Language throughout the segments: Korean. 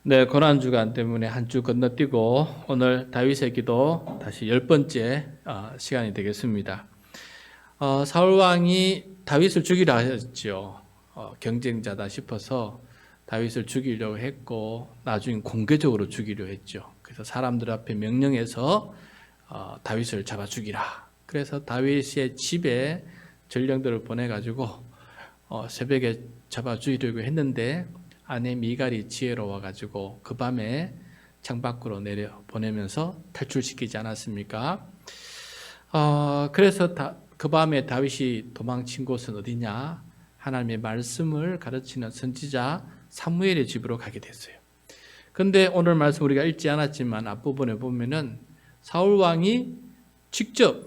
네, 고난주간 때문에 한 주 건너뛰고 오늘 다윗의 기도 다시 10번째 시간이 되겠습니다. 사울 왕이 다윗을 죽이려 하였죠. 경쟁자다 싶어서 다윗을 죽이려고 했고 나중에 공개적으로 죽이려 했죠. 그래서 사람들 앞에 명령해서 다윗을 잡아 죽이라. 그래서 다윗의 집에 전령들을 보내가지고 새벽에 잡아 죽이려고 했는데 아내 미갈이 지혜로워 가지고 그 밤에 창밖으로 내려 보내면서 탈출시키지 않았습니까? 그래서 그 밤에 다윗이 도망친 곳은 어디냐? 하나님의 말씀을 가르치는 선지자 사무엘의 집으로 가게 됐어요. 그런데 오늘 말씀 우리가 읽지 않았지만 앞부분에 보면은 사울 왕이 직접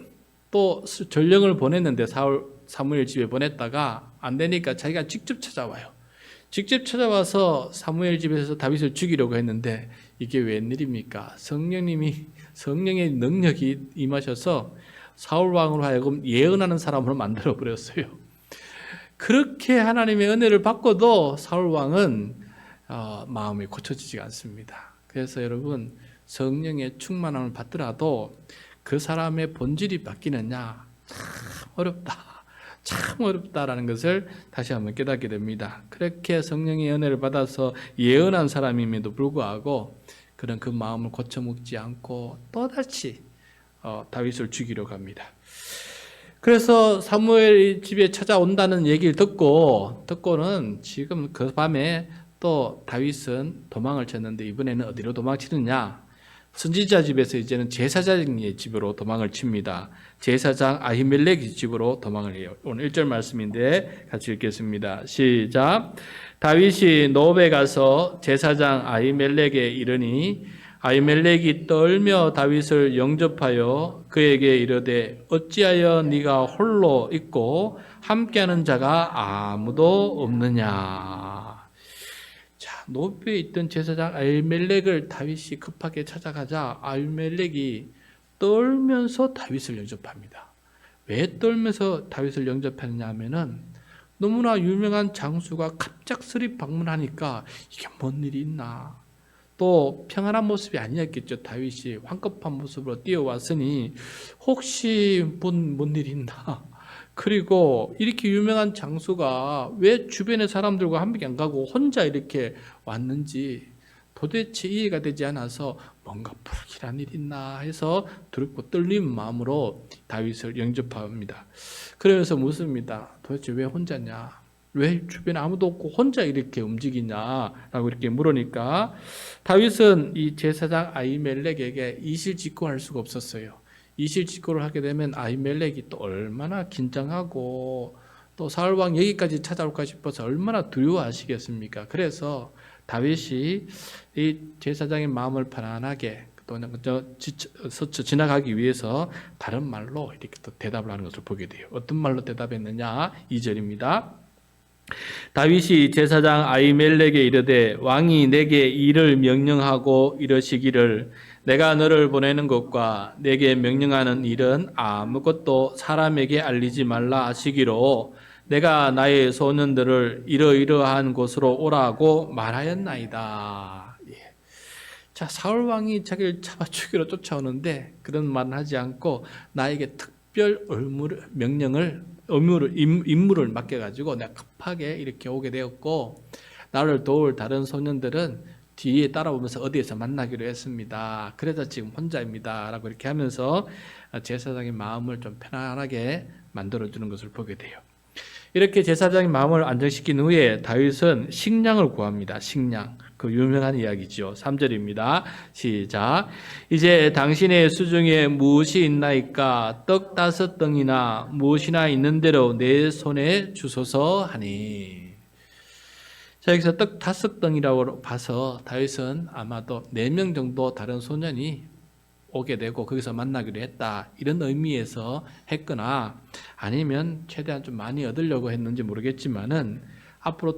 또 전령을 보냈는데 사무엘 집에 보냈다가 안 되니까 자기가 직접 찾아와요. 직접 찾아와서 사무엘 집에서 다윗을 죽이려고 했는데 이게 웬일입니까? 성령의 능력이 임하셔서 사울 왕으로 하여금 예언하는 사람으로 만들어 버렸어요. 그렇게 하나님의 은혜를 받고도 사울 왕은 마음이 고쳐지지 않습니다. 그래서 여러분 성령의 충만함을 받더라도 그 사람의 본질이 바뀌느냐 참 어렵다라는 것을 다시 한번 깨닫게 됩니다. 그렇게 성령의 은혜를 받아서 예언한 사람임에도 불구하고 그런 그 마음을 고쳐먹지 않고 또다시 다윗을 죽이려 갑니다. 그래서 사무엘 집에 찾아온다는 얘기를 듣고는 지금 그 밤에 또 다윗은 도망을 쳤는데 이번에는 어디로 도망치느냐? 선지자 집에서 이제는 제사장의 집으로 도망을 칩니다. 제사장 아히멜렉의 집으로 도망을 해요. 오늘 1절 말씀인데 같이 읽겠습니다. 시작. 다윗이 노베 가서 제사장 아히멜렉에 이르니 아히멜렉이 떨며 다윗을 영접하여 그에게 이르되 어찌하여 네가 홀로 있고 함께하는 자가 아무도 없느냐. 노베에 있던 제사장 아히멜렉을 다윗이 급하게 찾아가자 아히멜렉이 떨면서 다윗을 영접합니다. 왜 떨면서 다윗을 영접했냐 하면은 너무나 유명한 장수가 갑작스레 방문하니까 이게 뭔 일이 있나. 또 평안한 모습이 아니었겠죠. 다윗이 황급한 모습으로 뛰어왔으니 혹시 뭔 일이 있나. 그리고 이렇게 유명한 장수가 왜 주변의 사람들과 함께 안 가고 혼자 이렇게 왔는지 도대체 이해가 되지 않아서 뭔가 불길한 일이 있나 해서 두렵고 떨리는 마음으로 다윗을 영접합니다. 그래서 묻습니다. 도대체 왜 혼자냐? 왜 주변에 아무도 없고 혼자 이렇게 움직이냐라고 이렇게 물으니까 다윗은 이 제사장 아히멜렉에게 이실직고할 수가 없었어요. 이실직고를 하게 되면 아히멜렉이 또 얼마나 긴장하고 또 사울왕 여기까지 찾아올까 싶어서 얼마나 두려워하시겠습니까? 그래서 다윗이 이 제사장의 마음을 편안하게 또 스쳐 지나가기 위해서 다른 말로 이렇게 또 대답을 하는 것을 보게 돼요. 어떤 말로 대답했느냐? 2절입니다. 다윗이 제사장 아히멜렉에 이르되 왕이 내게 일을 명령하고 이러시기를 내가 너를 보내는 것과 내게 명령하는 일은 아무것도 사람에게 알리지 말라 하시기로 내가 나의 소년들을 이러이러한 곳으로 오라고 말하였나이다. 자, 사울 왕이 자기를 잡아 죽이러 쫓아오는데 그런 말은 하지 않고 나에게 특별 임무를 맡겨가지고 내가 급하게 이렇게 오게 되었고 나를 도울 다른 소년들은 뒤에 따라오면서 어디에서 만나기로 했습니다. 그래서 지금 혼자입니다. 라고 이렇게 하면서 제사장의 마음을 좀 편안하게 만들어주는 것을 보게 돼요. 이렇게 제사장의 마음을 안정시킨 후에 다윗은 식량을 구합니다. 식량. 그 유명한 이야기죠. 3절입니다. 시작. 이제 당신의 수중에 무엇이 있나이까? 떡 5덩이나 무엇이나 있는 대로 내 손에 주소서 하니. 자, 여기서 떡 5덩이라고 봐서 다윗은 아마도 4명 정도 다른 소년이 오게 되고 거기서 만나기로 했다. 이런 의미에서 했거나 아니면 최대한 좀 많이 얻으려고 했는지 모르겠지만은 앞으로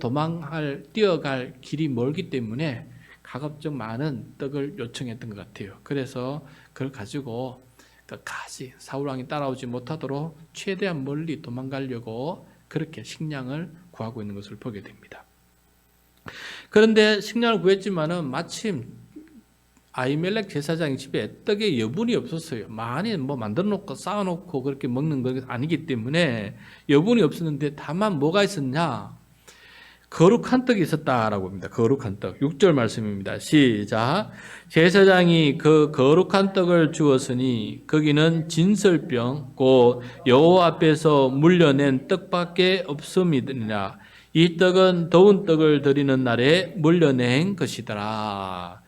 뛰어갈 길이 멀기 때문에 가급적 많은 떡을 요청했던 것 같아요. 그래서 그걸 가지고 끝까지 사울왕이 따라오지 못하도록 최대한 멀리 도망가려고 그렇게 식량을 구하고 있는 것을 보게 됩니다. 그런데 식량을 구했지만은 마침 아히멜렉 제사장의 집에 떡에 여분이 없었어요. 많이 뭐 만들어 놓고 쌓아 놓고 그렇게 먹는 건 아니기 때문에 여분이 없었는데 다만 뭐가 있었냐? 거룩한 떡이 있었다라고 합니다. 거룩한 떡. 6절 말씀입니다. 시작. 제사장이 그 거룩한 떡을 주었으니 거기는 진설병 곧 여호와 앞에서 물려낸 떡밖에 없음이니라. 이 떡은 더운 떡을 드리는 날에 물려낸 것이더라.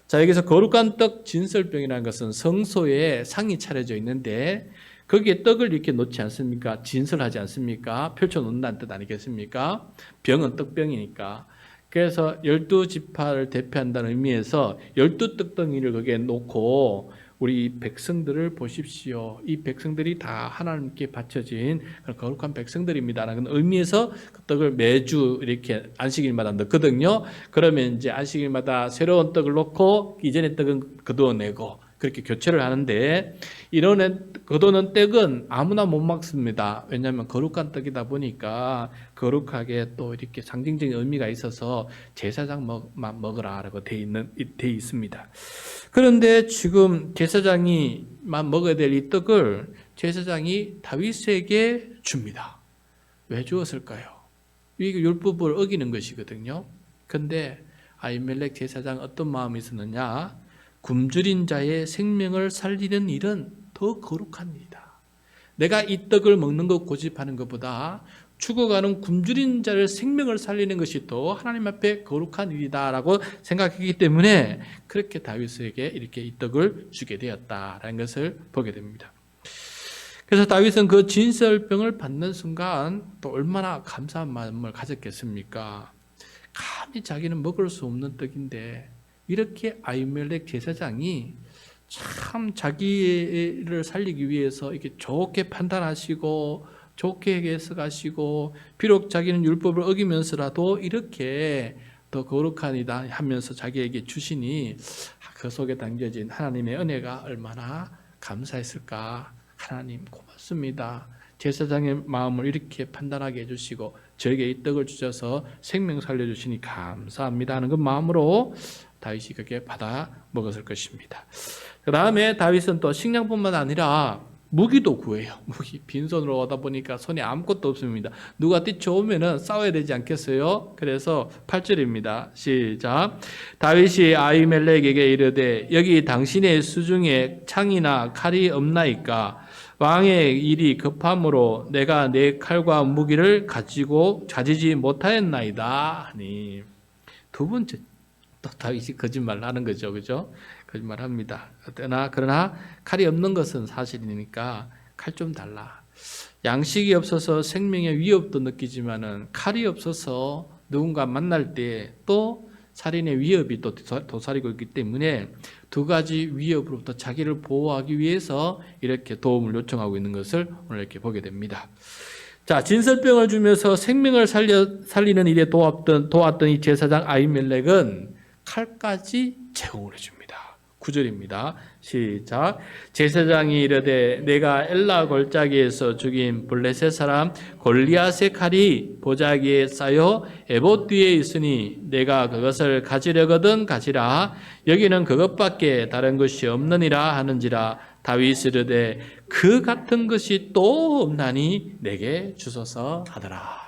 자, 여기서 거룩한 떡 진설병이라는 것은 성소에 상이 차려져 있는데 거기에 떡을 이렇게 놓지 않습니까? 진설하지 않습니까? 펼쳐 놓는다는 뜻 아니겠습니까? 병은 떡병이니까. 그래서 12지파를 대표한다는 의미에서 12떡덩이를 거기에 놓고 우리 백성들을 보십시오. 이 백성들이 다 하나님께 바쳐진 그런 거룩한 백성들입니다라는 의미에서 그 떡을 매주 이렇게 안식일마다 넣거든요. 그러면 이제 안식일마다 새로운 떡을 놓고 이전의 떡은 거두어내고 그렇게 교체를 하는데 이런 거두는 떡은 아무나 못 먹습니다. 왜냐하면 거룩한 떡이다 보니까 거룩하게 또 이렇게 상징적인 의미가 있어서 제사장만 먹으라라고 돼 있습니다. 그런데 지금 제사장이만 먹어야 될 이 떡을 제사장이 다윗에게 줍니다. 왜 주었을까요? 이게 율법을 어기는 것이거든요. 그런데 아히멜렉 제사장 어떤 마음이 있었느냐? 굶주린 자의 생명을 살리는 일은 더 거룩한 일이다. 내가 이 떡을 먹는 것 고집하는 것보다 죽어가는 굶주린 자의 생명을 살리는 것이 더 하나님 앞에 거룩한 일이다라고 생각했기 때문에 그렇게 다윗에게 이렇게 이 떡을 주게 되었다라는 것을 보게 됩니다. 그래서 다윗은 그 진설병을 받는 순간 또 얼마나 감사한 마음을 가졌겠습니까? 감히 자기는 먹을 수 없는 떡인데 이렇게 아히멜렉 제사장이 참 자기를 살리기 위해서 이렇게 좋게 판단하시고 좋게 해석하시고 비록 자기는 율법을 어기면서라도 이렇게 더 거룩한 이다 하면서 자기에게 주시니 그 속에 담겨진 하나님의 은혜가 얼마나 감사했을까. 하나님 고맙습니다. 제사장의 마음을 이렇게 판단하게 해주시고 저에게 이 떡을 주셔서 생명 살려주시니 감사합니다 하는 그 마음으로 다윗이 그렇게 받아 먹었을 것입니다. 그 다음에 다윗은 또 식량뿐만 아니라 무기도 구해요. 무기 빈손으로 오다 보니까 손에 아무것도 없습니다. 누가 뛰쳐오면은 싸워야 되지 않겠어요? 그래서 8절입니다. 시작. 다윗이 아히멜렉에게 이르되 여기 당신의 수중에 창이나 칼이 없나이까? 왕의 일이 급함으로 내가 내 칼과 무기를 가지지 못하였나이다 하니. 두 번째 또 다윗이 거짓말을 하는 거죠. 그죠? 거짓말합니다. 그러나 칼이 없는 것은 사실이니까 칼 좀 달라. 양식이 없어서 생명의 위협도 느끼지만은 칼이 없어서 누군가 만날 때 또 살인의 위협이 또 도사리고 있기 때문에 두 가지 위협으로부터 자기를 보호하기 위해서 이렇게 도움을 요청하고 있는 것을 오늘 이렇게 보게 됩니다. 자, 진설병을 주면서 생명을 살리는 일에 도왔던 이 제사장 아히멜렉은 칼까지 제공을 해줍니다. 9절입니다. 시작. 제사장이 이르되 내가 엘라 골짜기에서 죽인 블레셋 사람 골리앗의 칼이 보자기에 쌓여 에봇 뒤에 있으니 내가 그것을 가지려거든 가지라. 여기는 그것밖에 다른 것이 없느니라 하는지라. 다윗이 이르되 그 같은 것이 또 없나니 내게 주소서 하더라.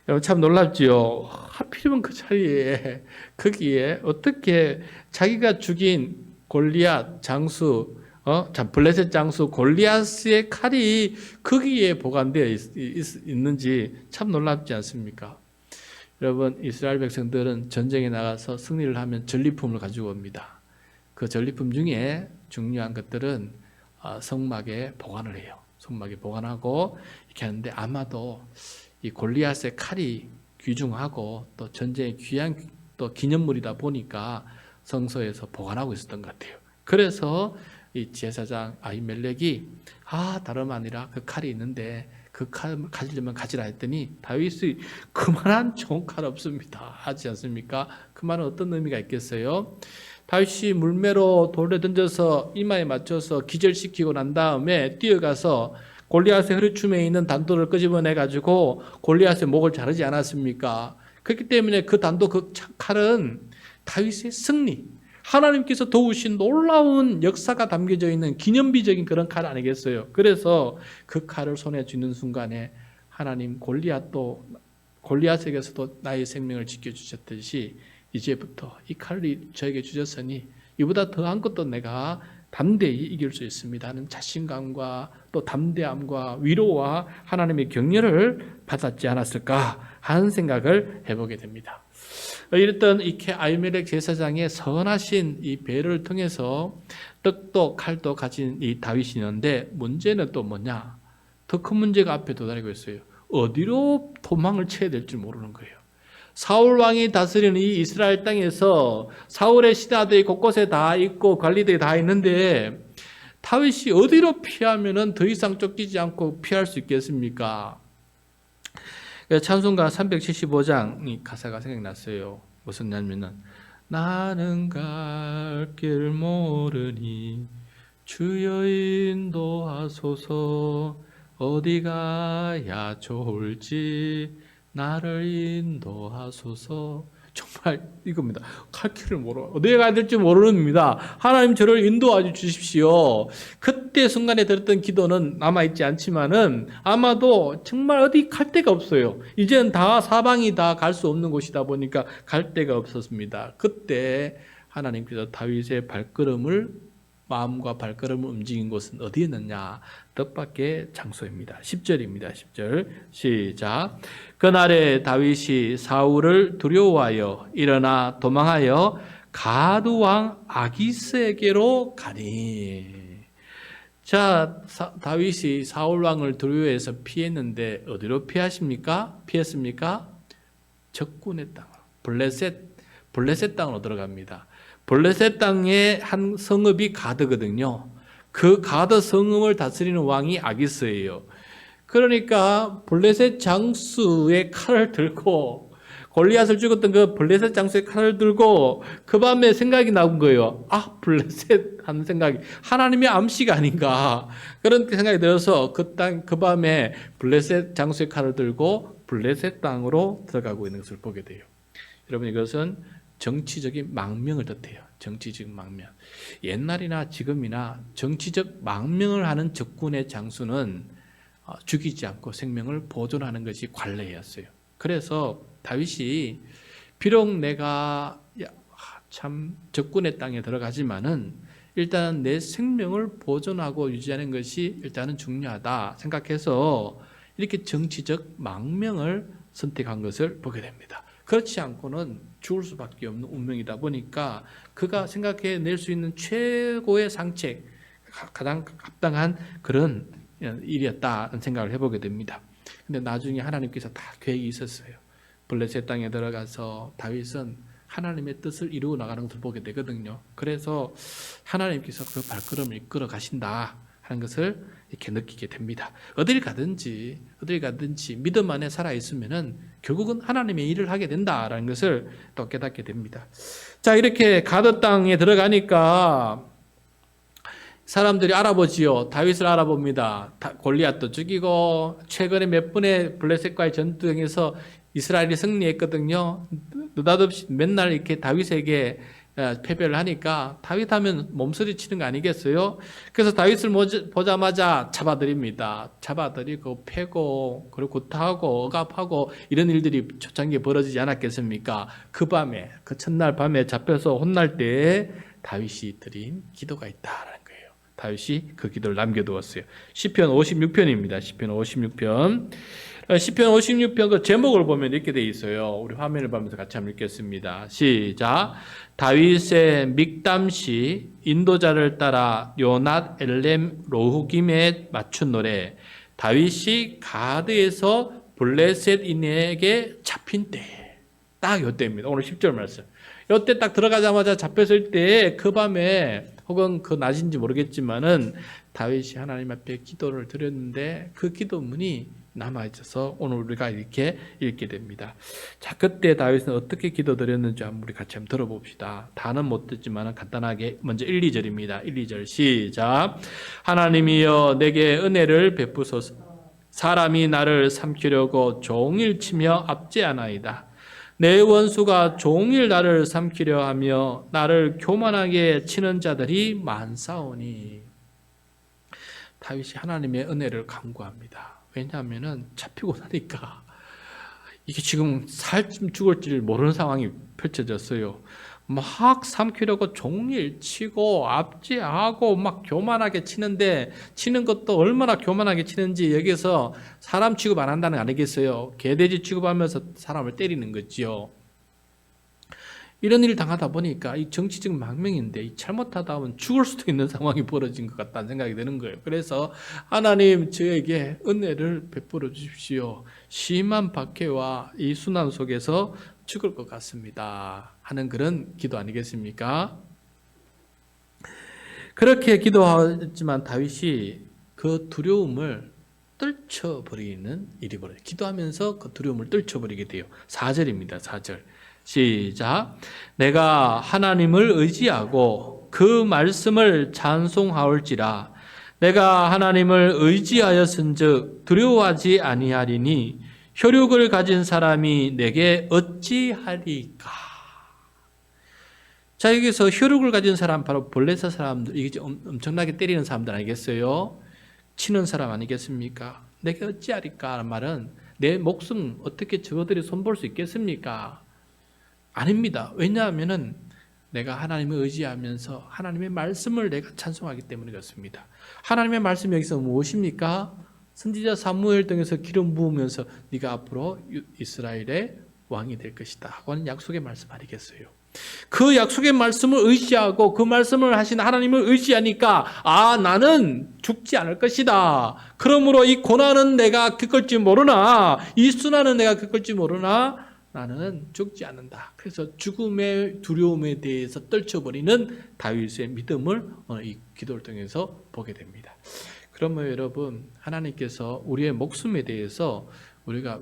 여러분 참 놀랍지요. 하필이면 그 자리에 거기에 어떻게 자기가 죽인 골리앗 장수, 블레셋 장수 골리앗의 칼이 거기에 보관되어 있는지 참 놀랍지 않습니까? 여러분 이스라엘 백성들은 전쟁에 나가서 승리를 하면 전리품을 가지고 옵니다. 그 전리품 중에 중요한 것들은 성막에 보관을 해요. 성막에 보관하고 이렇게 하는데 아마도 이 골리앗의 칼이 귀중하고 또 전쟁의 귀한 또 기념물이다 보니까 성소에서 보관하고 있었던 것 같아요. 그래서 이 제사장 아히멜렉이 다름 아니라 그 칼이 있는데 그 칼 가지려면 가지라 했더니 다윗이 그만한 좋은 칼 없습니다 하지 않습니까? 그 말은 어떤 의미가 있겠어요? 다윗이 물매로 돌에 던져서 이마에 맞춰서 기절시키고 난 다음에 뛰어가서 골리앗의 허리춤에 있는 단도를 끄집어내 가지고 골리앗의 목을 자르지 않았습니까? 그렇기 때문에 그 단도 그 칼은 다윗의 승리, 하나님께서 도우신 놀라운 역사가 담겨져 있는 기념비적인 그런 칼 아니겠어요? 그래서 그 칼을 손에 쥐는 순간에 하나님 골리앗에게서도 나의 생명을 지켜주셨듯이 이제부터 이 칼을 저에게 주셨으니 이보다 더한 것도 내가 담대히 이길 수 있습니다 하는 자신감과 또 담대함과 위로와 하나님의 격려를 받았지 않았을까 하는 생각을 해보게 됩니다. 이랬던 이케 아히멜렉 제사장의 선하신 이 배를 통해서 떡도 칼도 가진 이 다윗이 있는데 문제는 또 뭐냐? 더 큰 문제가 앞에 도달하고 있어요. 어디로 도망을 쳐야 될지 모르는 거예요. 사울 왕이 다스리는 이 이스라엘 땅에서 사울의 신하들이 곳곳에 다 있고 관리들이 다 있는데 다윗이 어디로 피하면은 더 이상 쫓기지 않고 피할 수 있겠습니까? 찬송가 375장 가사가 생각났어요. 무슨 냐면은 나는 갈 길 모르니 주여 인도하소서 어디 가야 좋을지 나를 인도하소서. 정말 이겁니다. 갈 길을 모르 어디에 가야 될지 모르는입니다. 하나님 저를 인도하여 주십시오. 그때 순간에 들었던 기도는 남아있지 않지만은 아마도 정말 어디 갈 데가 없어요. 이제는 다 사방이 다 갈 수 없는 곳이다 보니까 갈 데가 없었습니다. 그때 하나님께서 다윗의 마음과 발걸음을 움직인 곳은 어디였느냐? 뜻밖의 장소입니다. 10절입니다. 10절 시작. 그날에 다윗이 사울을 두려워하여 일어나 도망하여 가드 왕 아기스에게로 가니. 자, 다윗이 사울 왕을 두려워해서 피했는데 어디로 피했습니까? 적군의 땅, 블레셋 땅으로 들어갑니다. 블레셋 땅의 한 성읍이 가드거든요. 그 가드 성읍을 다스리는 왕이 아기스예요. 그러니까 블레셋 장수의 칼을 들고 골리앗을 죽였던 그 블레셋 장수의 칼을 들고 그 밤에 생각이 나온 거예요. 블레셋 하는 생각이 하나님의 암시가 아닌가 그런 생각이 들어서 그 밤에 블레셋 장수의 칼을 들고 블레셋 땅으로 들어가고 있는 것을 보게 돼요. 여러분 이것은 정치적인 망명을 뜻해요. 정치적 망명. 옛날이나 지금이나 정치적 망명을 하는 적군의 장수는 죽이지 않고 생명을 보존하는 것이 관례였어요. 그래서 다윗이 비록 내가 참 적군의 땅에 들어가지만은 일단 내 생명을 보존하고 유지하는 것이 일단은 중요하다 생각해서 이렇게 정치적 망명을 선택한 것을 보게 됩니다. 그렇지 않고는 죽을 수밖에 없는 운명이다 보니까 그가 생각해낼 수 있는 최고의 상책, 가장 합당한 그런 일이었다는 생각을 해보게 됩니다. 근데 나중에 하나님께서 다 계획이 있었어요. 블레셋 땅에 들어가서 다윗은 하나님의 뜻을 이루어 나가는 것을 보게 되거든요. 그래서 하나님께서 그 발걸음을 이끌어 가신다 하는 것을 이렇게 느끼게 됩니다. 어딜 가든지 믿음 안에 살아 있으면은 결국은 하나님의 일을 하게 된다라는 것을 또 깨닫게 됩니다. 자, 이렇게 가드 땅에 들어가니까 사람들이 알아보지요. 다윗을 알아봅니다. 골리앗도 죽이고 최근에 몇 번의 블레셋과의 전투에서 이스라엘이 승리했거든요. 느닷없이 맨날 이렇게 다윗에게 패배를 하니까 다윗 하면 몸서리 치는 거 아니겠어요? 그래서 다윗을 보자마자 잡아들입니다. 잡아들이고 패고 그리고 구타하고 억압하고 이런 일들이 초창기에 벌어지지 않았겠습니까? 그 밤에 그 첫날 밤에 잡혀서 혼날 때에 다윗이 드린 기도가 있다라는 거예요. 다윗이 그 기도를 남겨두었어요. 시편 56편입니다. 시편 56편. 시편 56편 그 제목을 보면 이렇게 돼 있어요. 우리 화면을 보면서 같이 한번 읽겠습니다. 시작. 다윗의 믹담시 인도자를 따라 요낫 엘렘 로후김에 맞춘 노래. 다윗이 가드에서 블레셋인에게 잡힌 때. 딱 요때입니다. 오늘 10절 말씀. 요때 딱 들어가자마자 잡혔을 때 그 밤에 혹은 그 낮인지 모르겠지만은 다윗이 하나님 앞에 기도를 드렸는데 그 기도문이 남아있어서 오늘 우리가 이렇게 읽게 됩니다. 자, 그때 다윗은 어떻게 기도드렸는지 한번 우리 같이 한번 들어봅시다. 다는 못 듣지만 간단하게 먼저 1, 2절입니다. 1, 2절 시작. 하나님이여 내게 은혜를 베푸소서. 사람이 나를 삼키려고 종일 치며 압제하나이다. 내 원수가 종일 나를 삼키려 하며 나를 교만하게 치는 자들이 많사오니. 다윗이 하나님의 은혜를 간구합니다. 왜냐하면 잡히고 나니까 이게 지금 살지 죽을지 모르는 상황이 펼쳐졌어요. 막 삼키려고 종일 치고 압제하고 막 교만하게 치는데, 치는 것도 얼마나 교만하게 치는지 여기서 사람 취급 안 한다는 거 아니겠어요? 개돼지 취급하면서 사람을 때리는 거지요. 이런 일을 당하다 보니까 이 정치적 망명인데, 이 잘못하다 보면 죽을 수도 있는 상황이 벌어진 것 같다는 생각이 드는 거예요. 그래서 하나님, 저에게 은혜를 베풀어 주십시오. 심한 박해와 이 순환 속에서 죽을 것 같습니다 하는 그런 기도 아니겠습니까? 그렇게 기도하지만 다윗이 그 두려움을 떨쳐버리는 일이 벌어요. 기도하면서 그 두려움을 떨쳐버리게 돼요. 4절입니다. 4절. 시작. 내가 하나님을 의지하고 그 말씀을 찬송하올지라. 내가 하나님을 의지하였은즉 두려워하지 아니하리니 혈육을 가진 사람이 내게 어찌하리까. 자, 여기서 혈육을 가진 사람, 바로 블레셋 사람들, 이게 엄청나게 때리는 사람들 아니겠어요? 치는 사람 아니겠습니까? 내게 어찌하리까 하는 말은 내 목숨 어떻게 저들이 손볼 수 있겠습니까? 아닙니다. 왜냐하면은 내가 하나님을 의지하면서 하나님의 말씀을 내가 찬송하기 때문에 그렇습니다. 하나님의 말씀이 여기서 무엇입니까? 선지자 사무엘 등에서 기름 부으면서 네가 앞으로 이스라엘의 왕이 될 것이다 하는 약속의 말씀 아니겠어요? 그 약속의 말씀을 의지하고 그 말씀을 하신 하나님을 의지하니까 나는 죽지 않을 것이다. 그러므로 이 고난은 내가 겪을지 모르나, 이 순환은 내가 겪을지 모르나 나는 죽지 않는다. 그래서 죽음의 두려움에 대해서 떨쳐버리는 다윗의 믿음을 이 기도를 통해서 보게 됩니다. 그러면 여러분, 하나님께서 우리의 목숨에 대해서 우리가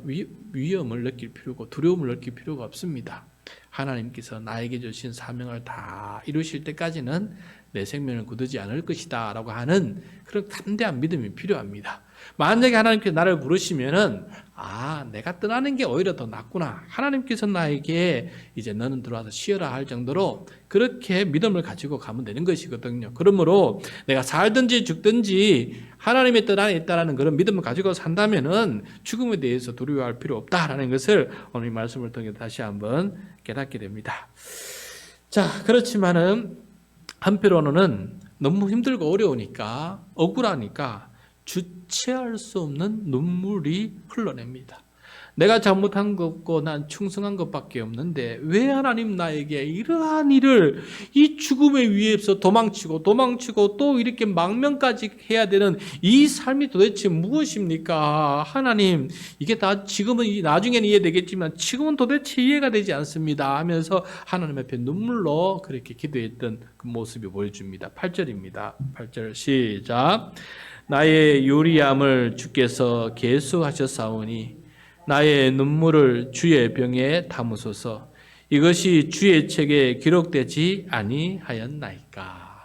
위험을 느낄 필요고 두려움을 느낄 필요가 없습니다. 하나님께서 나에게 주신 사명을 다 이루실 때까지는 내 생명을 거두지 않을 것이다 라고 하는 그런 담대한 믿음이 필요합니다. 만약에 하나님께서 나를 부르시면은 내가 떠나는 게 오히려 더 낫구나, 하나님께서 나에게 이제 너는 들어와서 쉬어라 할 정도로 그렇게 믿음을 가지고 가면 되는 것이거든요. 그러므로 내가 살든지 죽든지 하나님의 뜻 안에 있다라는 그런 믿음을 가지고 산다면은 죽음에 대해서 두려워할 필요 없다라는 것을 오늘 이 말씀을 통해 다시 한번 깨닫게 됩니다. 자, 그렇지만은 한편으로는 너무 힘들고 어려우니까, 억울하니까 주체할 수 없는 눈물이 흘러냅니다. 내가 잘못한 것 없고 난 충성한 것밖에 없는데 왜 하나님 나에게 이러한 일을, 이 죽음의 위에서 도망치고 또 이렇게 망명까지 해야 되는 이 삶이 도대체 무엇입니까? 하나님, 이게 다 지금은, 나중에는 이해되겠지만 지금은 도대체 이해가 되지 않습니다 하면서 하나님 앞에 눈물로 그렇게 기도했던 그 모습이 보여줍니다. 8절입니다. 8절 시작. 나의 유리함을 주께서 계수하셨사오니 나의 눈물을 주의 병에 담으소서. 이것이 주의 책에 기록되지 아니하였나이까.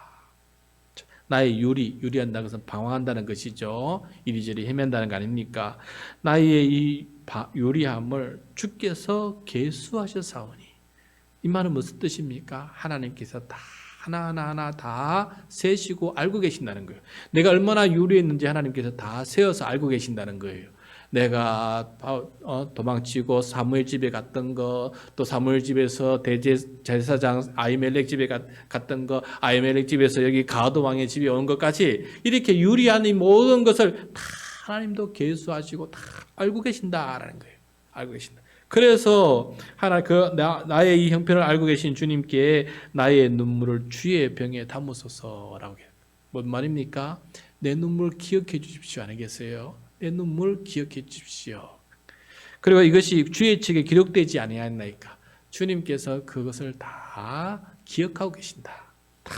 나의 유리한다는 것은 방황한다는 것이죠. 이리저리 헤맨다는 거 아닙니까? 나의 이 유리함을 주께서 계수하셨사오니. 이 말은 무슨 뜻입니까? 하나님께서 다 하나하나 다 세시고 알고 계신다는 거예요. 내가 얼마나 유리했는지 하나님께서 다 세어서 알고 계신다는 거예요. 내가 도망치고 사무엘 집에 갔던 거, 또 사무엘 집에서 대제사장 아히멜렉 집에 갔던 거, 아히멜렉 집에서 여기 가드 왕의 집에 온 것까지 이렇게 유리한 이 모든 것을 다 하나님도 계수하시고 다 알고 계신다라는 거예요. 알고 계신다. 그래서 나의 이 형편을 알고 계신 주님께 나의 눈물을 주의 병에 담으소서라고 해요. 뭔 말입니까? 내 눈물 기억해 주십시오 아니겠어요? 내 눈물 기억해 주십시오. 그리고 이것이 주의 책에 기록되지 아니하였나이까. 주님께서 그것을 다 기억하고 계신다. 다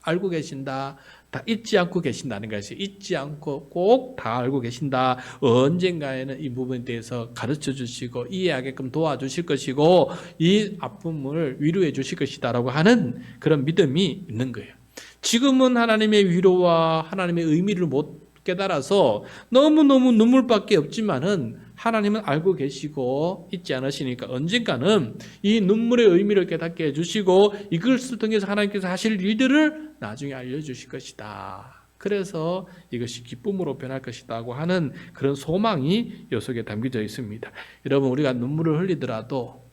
알고 계신다. 다 잊지 않고 계신다는 것이, 잊지 않고 꼭 다 알고 계신다. 언젠가에는 이 부분에 대해서 가르쳐 주시고 이해하게끔 도와주실 것이고 이 아픔을 위로해 주실 것이다라고 하는 그런 믿음이 있는 거예요. 지금은 하나님의 위로와 하나님의 의미를 못 깨달아서 너무너무 눈물밖에 없지만은 하나님은 알고 계시고 있지 않으시니까 언젠가는 이 눈물의 의미를 깨닫게 해주시고 이것을 통해서 하나님께서 하실 일들을 나중에 알려주실 것이다. 그래서 이것이 기쁨으로 변할 것이라고 하는 그런 소망이 요 속에 담겨져 있습니다. 여러분, 우리가 눈물을 흘리더라도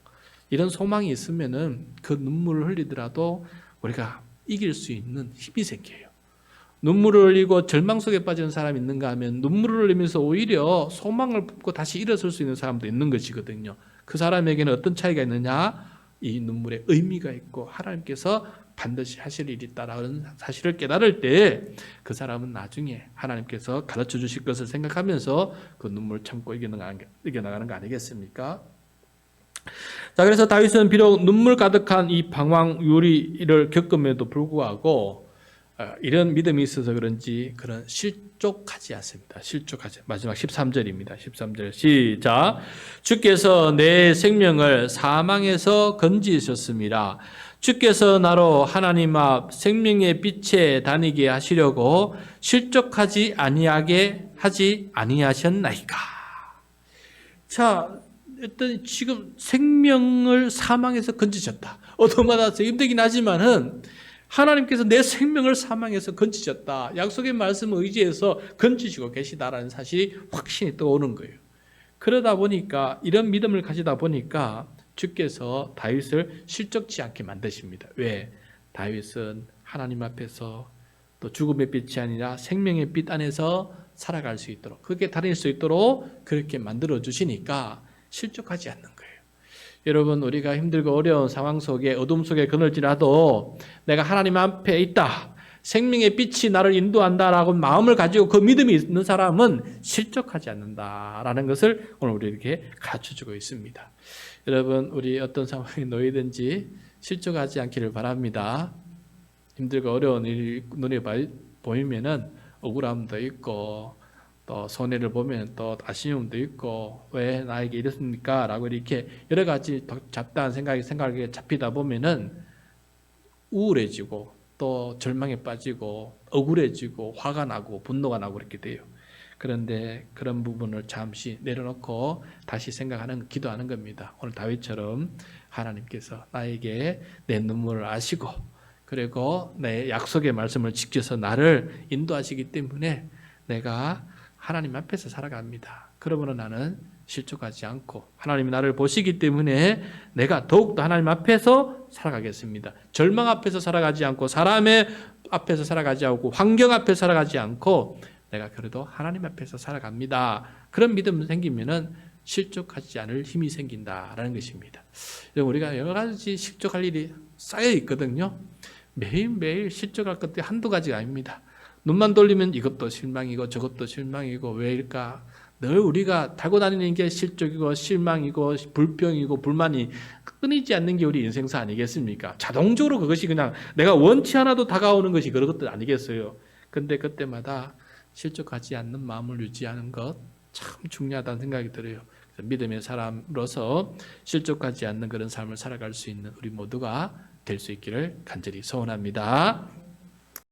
이런 소망이 있으면은 그 눈물을 흘리더라도 우리가 이길 수 있는 힘이 생겨요. 눈물을 흘리고 절망 속에 빠지는 사람이 있는가 하면 눈물을 흘리면서 오히려 소망을 품고 다시 일어설 수 있는 사람도 있는 것이거든요. 그 사람에게는 어떤 차이가 있느냐? 이 눈물에 의미가 있고 하나님께서 반드시 하실 일이 있다라는 사실을 깨달을 때 그 사람은 나중에 하나님께서 가르쳐 주실 것을 생각하면서 그 눈물을 참고 이겨나가는 거 아니겠습니까? 자, 그래서 다윗은 비록 눈물 가득한 이 방황 요리를 겪음에도 불구하고 이런 믿음이 있어서 그런지 그런 실족하지 않습니다. 실족하지. 마지막 13절입니다. 13절 시작. 주께서 내 생명을 사망에서 건지셨습니다. 주께서 나로 하나님 앞 생명의 빛에 다니게 하시려고 실족하지 아니하게 하지 아니하셨나이까. 자, 어떤 지금 생명을 사망에서 건지셨다. 얻어맞아서 힘들긴 하지만은 하나님께서 내 생명을 사망에서 건지셨다. 약속의 말씀을 의지해서 건지시고 계시다라는 사실이 확신이 떠오르는 거예요. 그러다 보니까 이런 믿음을 가지다 보니까 주께서 다윗을 실족치 않게 만드십니다. 왜? 다윗은 하나님 앞에서 또 죽음의 빛이 아니라 생명의 빛 안에서 살아갈 수 있도록 그렇게 다닐 수 있도록 그렇게 만들어 주시니까 실족하지 않는 거예요. 여러분, 우리가 힘들고 어려운 상황 속에 어둠 속에 그늘지라도 내가 하나님 앞에 있다. 생명의 빛이 나를 인도한다라고 마음을 가지고 그 믿음이 있는 사람은 실족하지 않는다라는 것을 오늘 우리에게 가르쳐주고 있습니다. 여러분, 우리 어떤 상황에 놓이든지 실족하지 않기를 바랍니다. 힘들고 어려운 일이 눈에 보이면은 억울함도 있고 또 손해를 보면 또 아쉬움도 있고 왜 나에게 이랬습니까? 라고 이렇게 여러 가지 잡다한 생각에 잡히다 보면은 우울해지고 또 절망에 빠지고 억울해지고 화가 나고 분노가 나고 그렇게 돼요. 그런데 그런 부분을 잠시 내려놓고 다시 생각하는, 기도하는 겁니다. 오늘 다윗처럼 하나님께서 나에게 내 눈물을 아시고 그리고 내 약속의 말씀을 지켜서 나를 인도하시기 때문에 내가 하나님 앞에서 살아갑니다. 그러므로 나는 실족하지 않고 하나님이 나를 보시기 때문에 내가 더욱더 하나님 앞에서 살아가겠습니다. 절망 앞에서 살아가지 않고 사람의 앞에서 살아가지 않고 환경 앞에서 살아가지 않고 내가 그래도 하나님 앞에서 살아갑니다. 그런 믿음 생기면은 실족하지 않을 힘이 생긴다라는 것입니다. 우리가 여러 가지 실족할 일이 쌓여 있거든요. 매일매일 실족할 것들이 한두 가지가 아닙니다. 눈만 돌리면 이것도 실망이고 저것도 실망이고 왜일까? 늘 우리가 달고 다니는 게 실족이고 실망이고 불평이고 불만이 끊이지 않는 게 우리 인생사 아니겠습니까? 자동적으로 그것이 그냥 내가 원치 않아도 다가오는 것이 그런 것들 아니겠어요? 근데 그때마다 실족하지 않는 마음을 유지하는 것 참 중요하다는 생각이 들어요. 그래서 믿음의 사람으로서 실족하지 않는 그런 삶을 살아갈 수 있는 우리 모두가 될 수 있기를 간절히 소원합니다.